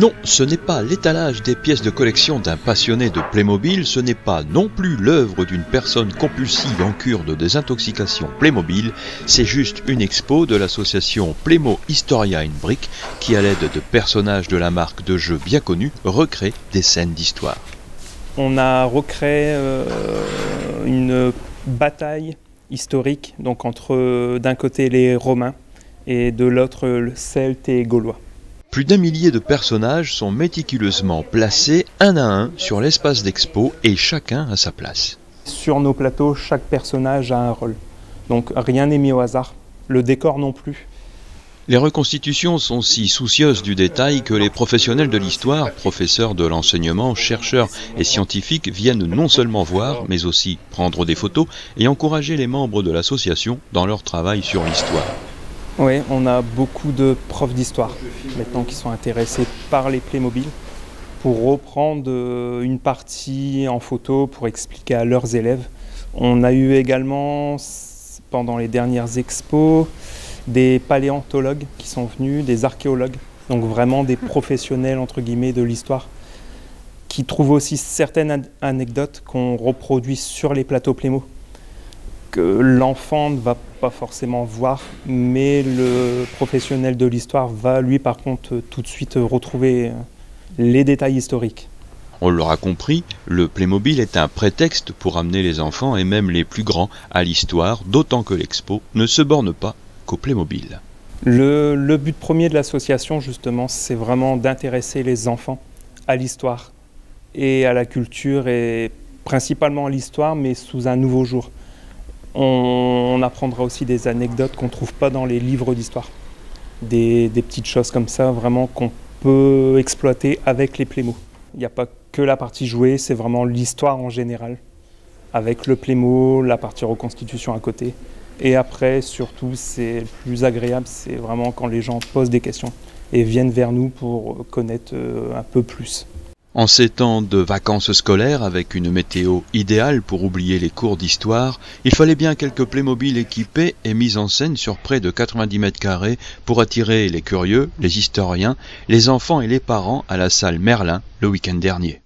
Non, ce n'est pas l'étalage des pièces de collection d'un passionné de Playmobil, ce n'est pas non plus l'œuvre d'une personne compulsive en cure de désintoxication Playmobil, c'est juste une expo de l'association Playmo Historia in Brick qui, à l'aide de personnages de la marque de jeux bien connus, recrée des scènes d'histoire. On a recréé une bataille historique, donc entre d'un côté les Romains et de l'autre le Celtes et Gaulois. Plus d'1 millier de personnages sont méticuleusement placés un à un sur l'espace d'expo et chacun à sa place. Sur nos plateaux, chaque personnage a un rôle, donc rien n'est mis au hasard, le décor non plus. Les reconstitutions sont si soucieuses du détail que les professionnels de l'histoire, professeurs de l'enseignement, chercheurs et scientifiques viennent non seulement voir, mais aussi prendre des photos et encourager les membres de l'association dans leur travail sur l'histoire. Oui, on a beaucoup de profs d'histoire maintenant qui sont intéressés par les Playmobil pour reprendre une partie en photo pour expliquer à leurs élèves. On a eu également, pendant les dernières expos, des paléontologues qui sont venus, des archéologues, donc vraiment des professionnels entre guillemets de l'histoire, qui trouvent aussi certaines anecdotes qu'on reproduit sur les plateaux Playmo, que l'enfant ne va pas forcément voir, mais le professionnel de l'histoire va lui par contre tout de suite retrouver les détails historiques. On l'aura compris, le Playmobil est un prétexte pour amener les enfants et même les plus grands à l'histoire, d'autant que l'expo ne se borne pas qu'au Playmobil. Le but premier de l'association justement, c'est vraiment d'intéresser les enfants à l'histoire et à la culture, et principalement à l'histoire, mais sous un nouveau jour. On apprendra aussi des anecdotes qu'on ne trouve pas dans les livres d'histoire. Des petites choses comme ça, vraiment, qu'on peut exploiter avec les Playmo. Il n'y a pas que la partie jouée, c'est vraiment l'histoire en général. Avec le Playmo, la partie reconstitution à côté. Et après, surtout, c'est le plus agréable, c'est vraiment quand les gens posent des questions et viennent vers nous pour connaître un peu plus. En ces temps de vacances scolaires, avec une météo idéale pour oublier les cours d'histoire, il fallait bien quelques Playmobil équipés et mis en scène sur près de 90 mètres carrés pour attirer les curieux, les historiens, les enfants et les parents à la salle Merlin le week-end dernier.